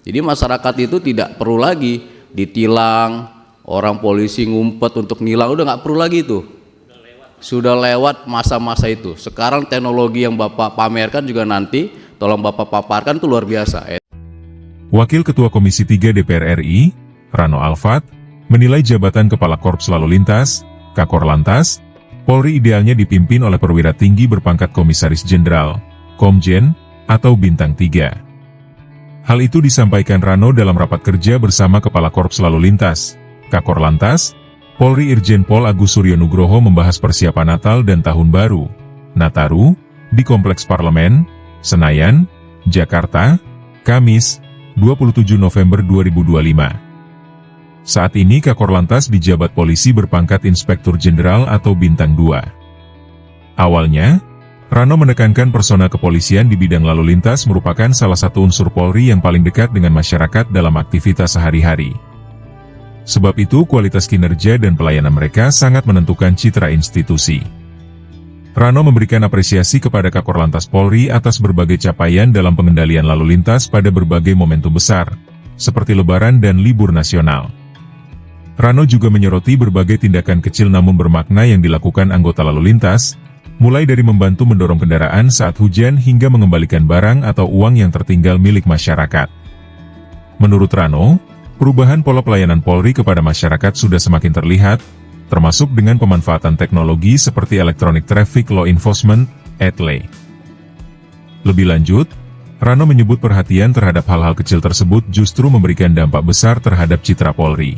Jadi masyarakat itu tidak perlu lagi ditilang, orang polisi ngumpet untuk nilang, udah nggak perlu lagi itu. Sudah lewat masa-masa itu. Sekarang teknologi yang Bapak pamerkan juga nanti, tolong Bapak paparkan, itu luar biasa. Wakil Ketua Komisi 3 DPR RI, Rano Alfat, menilai jabatan Kepala Korps Lalu Lintas, Kakor-Lantas, Polri idealnya dipimpin oleh perwira tinggi berpangkat Komisaris Jenderal, Komjen, atau Bintang 3. Hal itu disampaikan Rano dalam rapat kerja bersama Kepala Korps Lalu Lintas, Kakor-Lantas, Polri Irjen Pol Agus Suryo Nugroho membahas persiapan Natal dan Tahun Baru, Nataru, di Kompleks Parlemen, Senayan, Jakarta, Kamis, 27 November 2025. Saat ini Kakor-Lantas dijabat polisi berpangkat Inspektur Jenderal atau Bintang 2. Awalnya, Rano menekankan personel kepolisian di bidang lalu lintas merupakan salah satu unsur Polri yang paling dekat dengan masyarakat dalam aktivitas sehari-hari. Sebab itu kualitas kinerja dan pelayanan mereka sangat menentukan citra institusi. Rano memberikan apresiasi kepada Kakor-Lantas Polri atas berbagai capaian dalam pengendalian lalu lintas pada berbagai momentum besar, seperti Lebaran dan libur nasional. Rano juga menyoroti berbagai tindakan kecil namun bermakna yang dilakukan anggota lalu lintas, mulai dari membantu mendorong kendaraan saat hujan hingga mengembalikan barang atau uang yang tertinggal milik masyarakat. Menurut Rano, perubahan pola pelayanan Polri kepada masyarakat sudah semakin terlihat, termasuk dengan pemanfaatan teknologi seperti Electronic Traffic Law Enforcement, (ETLE). Lebih lanjut, Rano menyebut perhatian terhadap hal-hal kecil tersebut justru memberikan dampak besar terhadap citra Polri.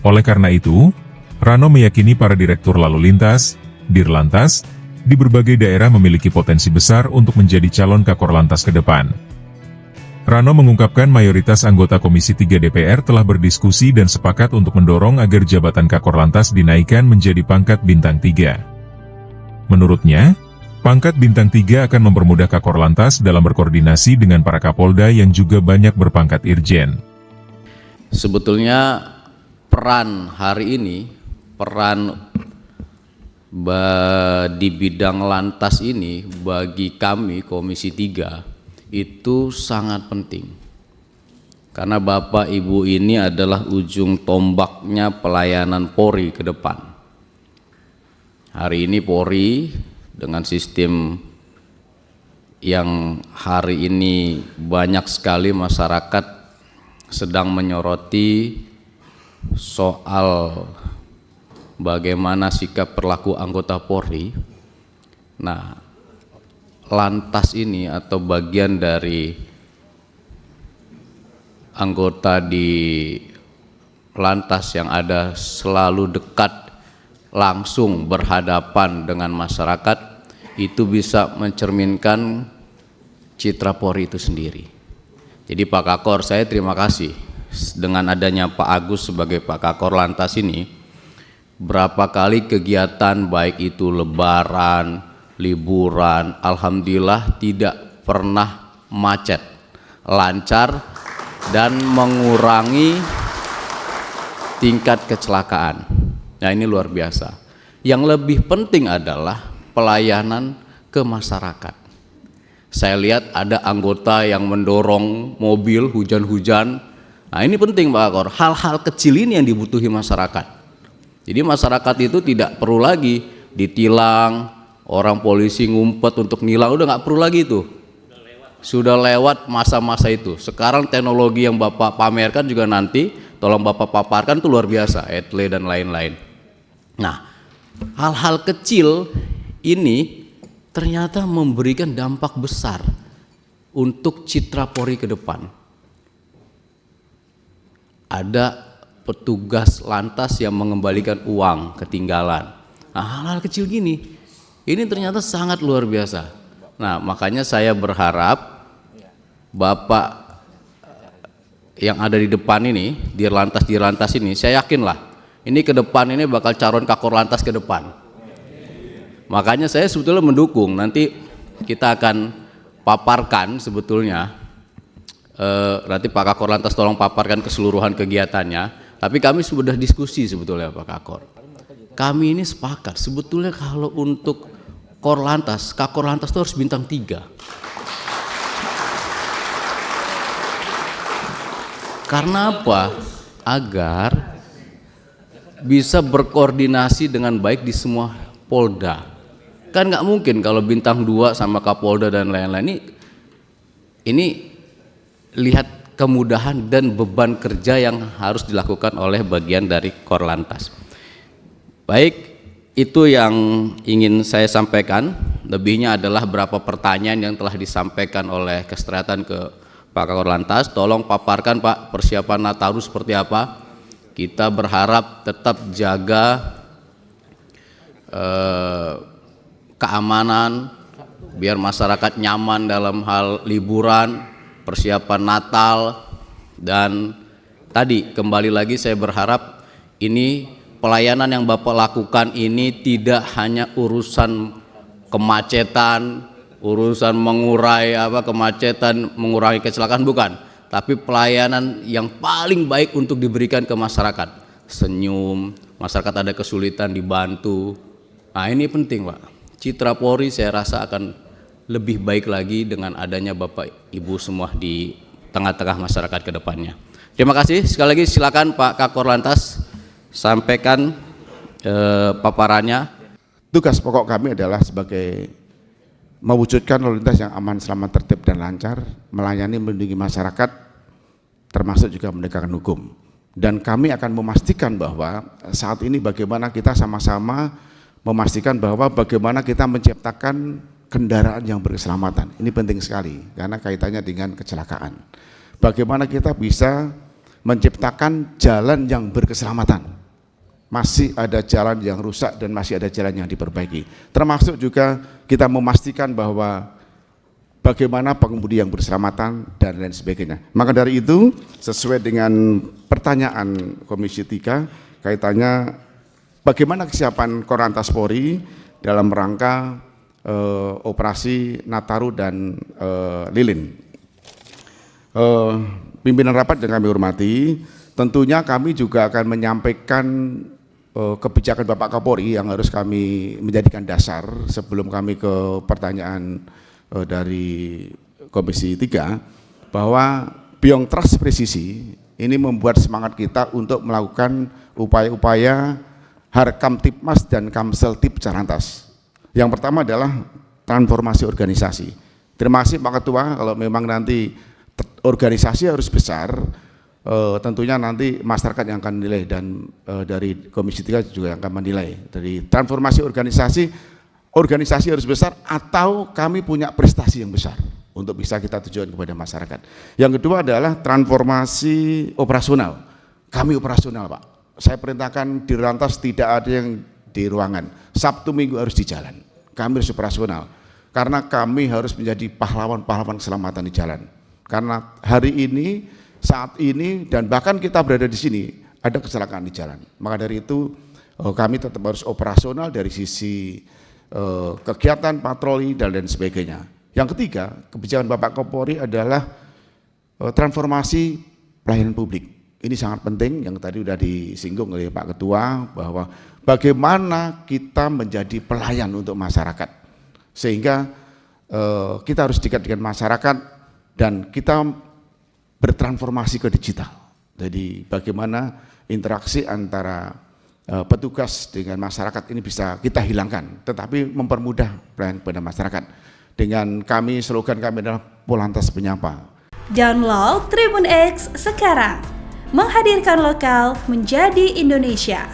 Oleh karena itu, Rano meyakini para direktur lalu lintas, Dirlantas, di berbagai daerah memiliki potensi besar untuk menjadi calon Kakor-Lantas ke depan. Rano mengungkapkan mayoritas anggota Komisi 3 DPR telah berdiskusi dan sepakat untuk mendorong agar jabatan Kakor-Lantas dinaikkan menjadi pangkat Bintang 3. Menurutnya, pangkat Bintang 3 akan mempermudah Kakor-Lantas dalam berkoordinasi dengan para Kapolda yang juga banyak berpangkat Irjen. Sebetulnya peran hari ini, peran di bidang lantas ini bagi kami Komisi 3 itu sangat penting. Karena Bapak Ibu ini adalah ujung tombaknya pelayanan Polri ke depan. Hari ini Polri dengan sistem yang hari ini banyak sekali masyarakat sedang menyoroti soal bagaimana sikap perilaku anggota Polri. Nah, lantas ini atau bagian dari anggota di lantas yang ada selalu dekat langsung berhadapan dengan masyarakat, itu bisa mencerminkan citra Polri itu sendiri. Jadi Pak Kakor, saya terima kasih dengan adanya Pak Agus sebagai Pak Kakor Lantas ini. Berapa kali kegiatan baik itu Lebaran, liburan, alhamdulillah tidak pernah macet, lancar dan mengurangi tingkat kecelakaan. Nah, ini luar biasa. Yang lebih penting adalah pelayanan ke masyarakat. Saya lihat ada anggota yang mendorong mobil hujan-hujan. Nah, ini penting Pak Kakor, hal-hal kecil ini yang dibutuhi masyarakat. Jadi masyarakat itu tidak perlu lagi ditilang, orang polisi ngumpet untuk nilang, udah nggak perlu lagi itu. Sudah lewat masa-masa itu. Sekarang teknologi yang Bapak pamerkan juga nanti, tolong Bapak paparkan, itu luar biasa, ETLE dan lain-lain. Nah, hal-hal kecil ini ternyata memberikan dampak besar untuk citra Polri ke depan. Ada petugas lantas yang mengembalikan uang ketinggalan. Nah, hal-hal kecil gini, ini ternyata sangat luar biasa. Nah, makanya saya berharap Bapak yang ada di depan ini, di lantas ini, saya yakinlah ini ke depan ini bakal calon Kakor Lantas ke depan. Makanya saya sebetulnya mendukung, nanti kita akan paparkan sebetulnya, nanti Pak Kakor Lantas tolong paparkan keseluruhan kegiatannya. Tapi kami sudah diskusi sebetulnya Pak Kakor. Kami ini sepakat sebetulnya kalau untuk Korlantas, Kakor Lantas itu harus Bintang 3. Karena apa? Agar bisa berkoordinasi dengan baik di semua Polda. Kan nggak mungkin kalau bintang 2 sama Kapolda dan lain-lain ini lihat kemudahan dan beban kerja yang harus dilakukan oleh bagian dari Korlantas. Baik, itu yang ingin saya sampaikan. Lebihnya adalah beberapa pertanyaan yang telah disampaikan oleh Kestratan ke Pak Korlantas. Tolong paparkan Pak, persiapan Nataru seperti apa. Kita berharap tetap jaga keamanan biar masyarakat nyaman dalam hal liburan, persiapan Natal, dan tadi kembali lagi saya berharap ini pelayanan yang Bapak lakukan ini tidak hanya urusan kemacetan, urusan mengurai kemacetan, mengurangi kecelakaan, bukan, tapi pelayanan yang paling baik untuk diberikan ke masyarakat. Senyum, masyarakat ada kesulitan dibantu. Nah, ini penting Pak. Citra Polri saya rasa akan lebih baik lagi dengan adanya Bapak Ibu semua di tengah-tengah masyarakat ke depannya. Terima kasih. Sekali lagi silakan Pak Kakor Lantas sampaikan paparannya. Tugas pokok kami adalah sebagai mewujudkan lalu lintas yang aman, selamat, tertib, dan lancar, melayani, melindungi masyarakat, termasuk juga menegakkan hukum. Dan kami akan memastikan bahwa saat ini bagaimana kita sama-sama memastikan bahwa bagaimana kita menciptakan kendaraan yang berkeselamatan. Ini penting sekali karena kaitannya dengan kecelakaan. Bagaimana kita bisa menciptakan jalan yang berkeselamatan. Masih ada jalan yang rusak dan masih ada jalan yang diperbaiki. Termasuk juga kita memastikan bahwa bagaimana pengemudi yang berkeselamatan dan lain sebagainya. Maka dari itu sesuai dengan pertanyaan Komisi 3 kaitannya bagaimana kesiapan Korlantas Polri dalam rangka operasi Nataru dan Lilin. Pimpinan rapat yang kami hormati, tentunya kami juga akan menyampaikan kebijakan Bapak Kapolri yang harus kami menjadikan dasar sebelum kami ke pertanyaan dari Komisi 3, bahwa Beyond Trust Presisi ini membuat semangat kita untuk melakukan upaya-upaya Harkamtipmas dan Kamseltip Carantas. Yang pertama adalah transformasi organisasi. Terima kasih Pak Ketua, kalau memang nanti organisasi harus besar, tentunya nanti masyarakat yang akan menilai dan dari Komisi 3 juga yang akan menilai. Dari transformasi organisasi harus besar atau kami punya prestasi yang besar untuk bisa kita tujuan kepada masyarakat. Yang kedua adalah transformasi operasional. Kami operasional Pak. Saya perintahkan di Lantas tidak ada yang di ruangan. Sabtu Minggu harus di jalan. Kami harus operasional. Karena kami harus menjadi pahlawan-pahlawan keselamatan di jalan. Karena hari ini, saat ini, dan bahkan kita berada di sini, ada kecelakaan di jalan. Maka dari itu kami tetap harus operasional dari sisi kegiatan patroli dan lain sebagainya. Yang ketiga, kebijakan Bapak Kapolri adalah transformasi pelayanan publik. Ini sangat penting yang tadi sudah disinggung oleh Pak Ketua, bahwa bagaimana kita menjadi pelayan untuk masyarakat. Sehingga kita harus dekat dengan masyarakat dan kita bertransformasi ke digital. Jadi bagaimana interaksi antara petugas dengan masyarakat ini bisa kita hilangkan, tetapi mempermudah pelayanan kepada masyarakat. Dengan kami, slogan kami adalah Polantas Penyapa. Download Tribun X sekarang, menghadirkan lokal menjadi Indonesia.